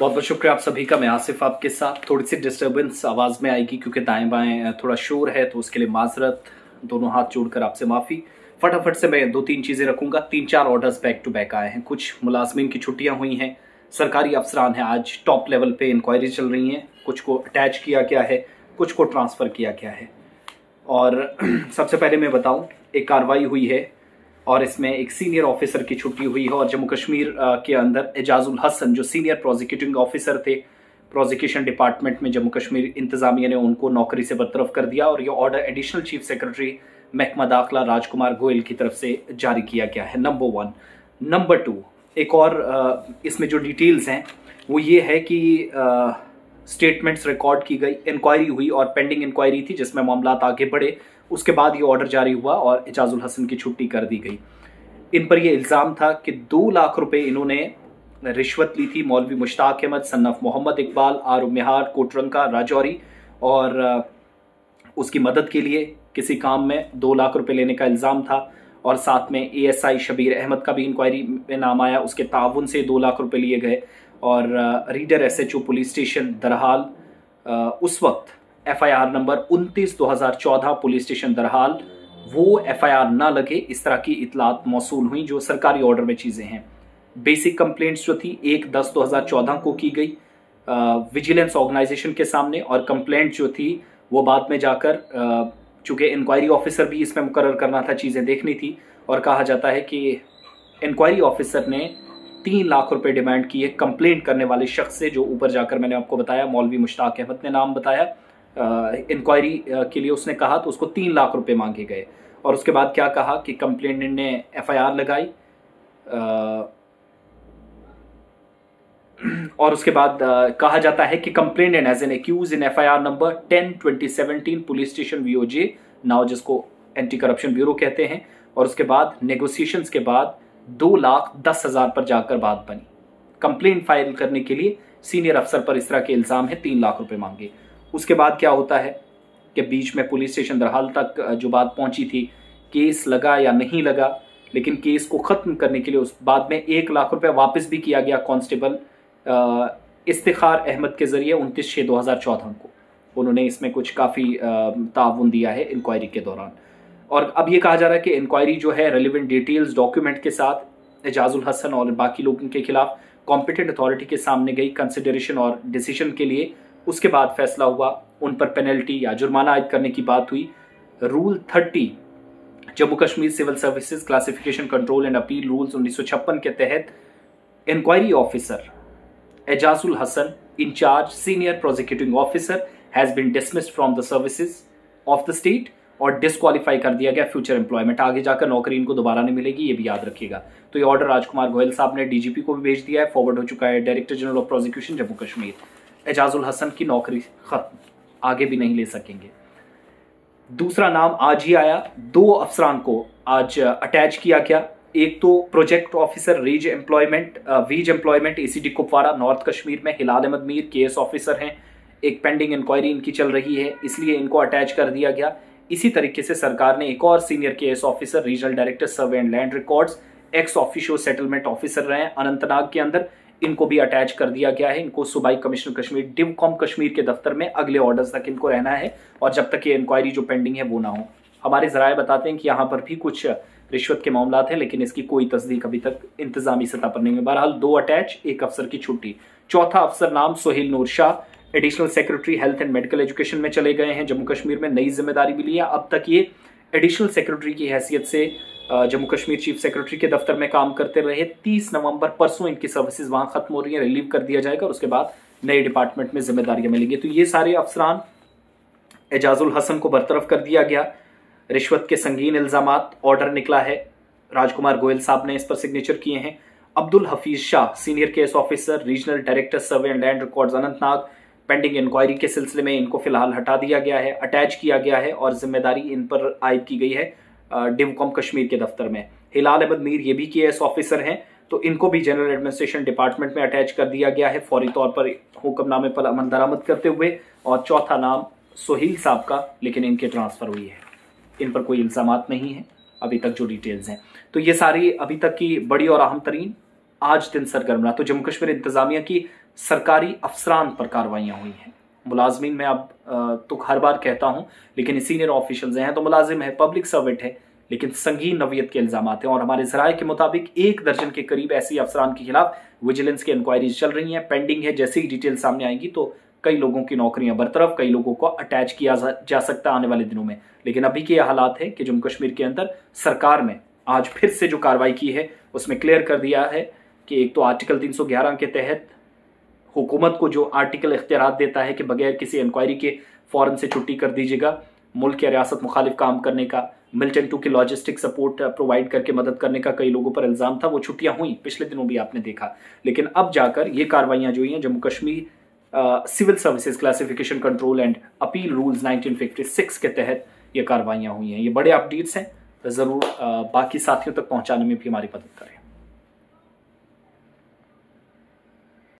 बहुत बहुत शुक्रिया आप सभी का। मैं आसिफ आपके साथ। थोड़ी सी डिस्टर्बेंस आवाज़ में आएगी क्योंकि दाएं बाएं थोड़ा शोर है, तो उसके लिए माजरत, दोनों हाथ जोड़कर आपसे माफ़ी। फटाफट से मैं 2-3 चीज़ें रखूंगा। 3-4 ऑर्डर्स बैक टू बैक आए हैं। कुछ मुलाजमीन की छुट्टियां हुई हैं, सरकारी अफसरान हैं, आज टॉप लेवल पे इंक्वायरी चल रही हैं। कुछ को अटैच किया गया है, कुछ को ट्रांसफ़र किया गया है। और सबसे पहले मैं बताऊं, एक कार्रवाई हुई है और इसमें एक सीनियर ऑफिसर की छुट्टी हुई है। और जम्मू कश्मीर के अंदर एजाजुल हसन जो सीनियर प्रोसिक्यूटिंग ऑफिसर थे प्रोसिक्यूशन डिपार्टमेंट में, जम्मू कश्मीर इंतजामिया ने उनको नौकरी से बरतरफ कर दिया और ये ऑर्डर एडिशनल चीफ सेक्रेटरी महकमा दाखिला राजकुमार गोयल की तरफ से जारी किया गया है। नंबर 1। नंबर 2, एक और इसमें जो डिटेल्स हैं वो ये है कि स्टेटमेंट्स रिकॉर्ड की गई, इंक्वायरी हुई और पेंडिंग इंक्वायरी थी जिसमें मामला आगे बढ़े। उसके बाद ये ऑर्डर जारी हुआ और एजाजुल हसन की छुट्टी कर दी गई। इन पर यह इल्ज़ाम था कि 2 लाख रुपए इन्होंने रिश्वत ली थी मौलवी मुश्ताक अहमद, सन्नफ मोहम्मद इकबाल, आरू मिहार, कोटरंका, राजौरी, और उसकी मदद के लिए किसी काम में 2 लाख रुपए लेने का इल्ज़ाम था। और साथ में ASI शबीर अहमद का भी इंक्वायरी में नाम आया, उसके ताउन से 2 लाख रुपए लिए गए। और रीडर SHO पुलिस स्टेशन दरहाल, उस वक्त FIR नंबर 29/2014 पुलिस स्टेशन दरहाल, वो FIR ना लगे, इस तरह की इतलात मौसूल हुई जो सरकारी ऑर्डर में चीज़ें हैं। बेसिक कंप्लेंट्स जो थी 1/10/2014 को की गई विजिलेंस ऑर्गेनाइजेशन के सामने, और कंप्लेंट जो थी वो बाद में जाकर चूंकि इंक्वायरी ऑफिसर भी इसमें मुकर्रर करना था, चीज़ें देखनी थी, और कहा जाता है कि इंक्वायरी ऑफिसर ने 3 लाख रुपए डिमांड किए कंप्लेंट करने वाले शख्स से, जो ऊपर जाकर मैंने आपको बताया मौलवी मुश्ताक अहमद ने नाम बताया। इंक्वायरी के लिए उसने कहा तो उसको 3 लाख रुपए मांगे गए। और उसके बाद क्या कहा कि कंप्लेनेंट ने FIR लगाई, और उसके बाद कहा जाता है कि complainant as an accuse in FIR number 10/2017 police station VOJ now, जिसको एंटी करप्शन ब्यूरो कहते हैं। और उसके बाद नेगोशिएशंस के बाद 2,10,000 पर जाकर बात बनी। कंप्लेंट फाइल करने के लिए सीनियर अफसर पर इस तरह के इल्ज़ाम है, 3 लाख रुपए मांगे। उसके बाद क्या होता है कि बीच में पुलिस स्टेशन दरहाल तक जो बात पहुंची थी, केस लगा या नहीं लगा, लेकिन केस को ख़त्म करने के लिए उस बाद में 1 लाख रुपए वापस भी किया गया कांस्टेबल इफ्तिखार अहमद के ज़रिए 29/6/2014 को। उन्होंने इसमें कुछ काफ़ी ताउन दिया है इंक्वायरी के दौरान। और अब ये कहा जा रहा है कि इंक्वायरी जो है रेलिवेंट डिटेल्स डॉक्यूमेंट के साथ एजाजुल हसन और बाकी लोगों के खिलाफ कॉम्पिटेंट अथॉरिटी के सामने गई कंसिडरेशन और डिसीजन के लिए। उसके बाद फैसला हुआ, उन पर पेनल्टी या जुर्माना आयद करने की बात हुई। Rule 30 Jammu Kashmir civil services classification control and appeal rules 1956 के तहत inquiry officer Ejazul Hasan, incharge senior prosecuting officer, has been dismissed from the services of the state और डिस्क्वालीफाई कर दिया गया फ्यूचर एम्प्लॉयमेंट। आगे जाकर नौकरी इनको दोबारा नहीं मिलेगी, ये भी याद रखिएगा। तो ये ऑर्डर राजकुमार गोयल साहब ने DGP को भी भेज दिया है, फॉरवर्ड हो चुका है director general of prosecution Jammu Kashmir. Ejazul Hasan की नौकरी खत्म, आगे भी नहीं ले सकेंगे। दूसरा नाम आज ही आया, 2 अफसरान को आज अटैच किया गया। एक तो प्रोजेक्ट ऑफिसर वीज employment ACT Kupwara north Kashmir में हिलाल अहमद मीर KS ऑफिसर हैं। एक पेंडिंग इंक्वायरी इनकी चल रही है, इसलिए इनको अटैच कर दिया गया। इसी तरीके से सरकार ने एक और senior KS officer regional director survey and land records, ex officio settlement officer रहे हैं अनंतनाग के अंदर, इनको भी अटैच कर दिया गया है। इनको सूबाई कमिश्नर कश्मीर डिवकॉम कश्मीर के दफ्तर में अगले ऑर्डर्स तक इनको रहना है, और जब तक ये इंक्वायरी जो पेंडिंग है वो ना हो। हमारे जराए बताते हैं कि यहाँ पर भी कुछ रिश्वत के मामला हैं, लेकिन इसकी कोई तस्दीक अभी तक इंतजामी सतह पर नहीं है। बहरहाल 2 अटैच, 1 अफसर की छुट्टी। चौथा अफसर नाम Sohail Noor Shah, additional secretary health and medical education में चले गए हैं। जम्मू कश्मीर में नई जिम्मेदारी मिली है। अब तक ये एडिशनल सेक्रेटरी की हैसियत से जम्मू कश्मीर चीफ सेक्रेटरी के दफ्तर में काम करते रहे। 30 नवंबर परसों इनकी सर्विसेज वहां खत्म हो रही है, रिलीव कर दिया जाएगा और उसके बाद नए डिपार्टमेंट में जिम्मेदारियां मिलेंगी। तो ये सारे अफसरान, एजाजुल हसन को बरतरफ कर दिया गया। रिश्वत के संगीन इल्जामात, ऑर्डर निकला है, राजकुमार गोयल साहब ने इस पर सिग्नेचर किए हैं। Abdul Hafeez Shah senior KS officer regional director survey and land records Anantnag, pending inquiry के सिलसिले में इनको फिलहाल हटा दिया गया है, अटैच किया गया है और जिम्मेदारी इन पर आयद की गई है डिवकॉम कश्मीर के दफ्तर में। हिलाल अहमद मीर ये भी KS ऑफिसर हैं, तो इनको भी जनरल एडमिनिस्ट्रेशन डिपार्टमेंट में अटैच कर दिया गया है फौरी तौर पर हुक्मनामे पर अमल दरामद करते हुए। और चौथा नाम सोहेल साहब का, लेकिन इनके ट्रांसफर हुई है, इन पर कोई इल्जामात नहीं है अभी तक जो डिटेल्स हैं। तो ये सारी अभी तक की बड़ी और अहम तरीन आज दिन सरगर्म रहा। तो जम्मू कश्मीर इंतजामिया की सरकारी अफसरान पर कार्रवाइयां हुई हैं। मुलाजमीन में अब तो हर बार कहता हूं, लेकिन सीनियर ऑफिशियल्स हैं तो मुलाजिम है, पब्लिक सर्वेंट है, लेकिन संगीन नवीयत के इल्जाम हैं। और हमारे जराये के मुताबिक 1 दर्जन के करीब ऐसी अफसरान के खिलाफ विजिलेंस की इंक्वायरीज चल रही हैं, पेंडिंग है। जैसे ही डिटेल सामने आएंगी तो कई लोगों की नौकरियां बरतरफ, कई लोगों को अटैच किया जा सकता है आने वाले दिनों में। लेकिन अभी के हालात है कि जम्मू कश्मीर के अंदर सरकार में आज फिर से जो कार्रवाई की है उसमें क्लियर कर दिया है कि एक तो आर्टिकल 311 के तहत हुकूमत को जो आर्टिकल इख्तियार देता है कि बगैर किसी इंक्वायरी के फौरन से छुट्टी कर दीजिएगा, मुल्क या रियासत मुखालिफ काम करने का, मिलिटेंट की लॉजिस्टिक सपोर्ट प्रोवाइड करके मदद करने का कई लोगों पर इल्जाम था। वो छुट्टियां हुई, पिछले दिनों भी आपने देखा। लेकिन अब जाकर ये कार्रवाइयां जो हुई हैं, Jammu Kashmir civil services classification control and appeal rules 1956 के तहत ये कार्रवाइयां हुई हैं। ये बड़े अपडेट्स हैं, ज़रूर बाकी साथियों तक पहुंचाने में भी हमारी मदद करें।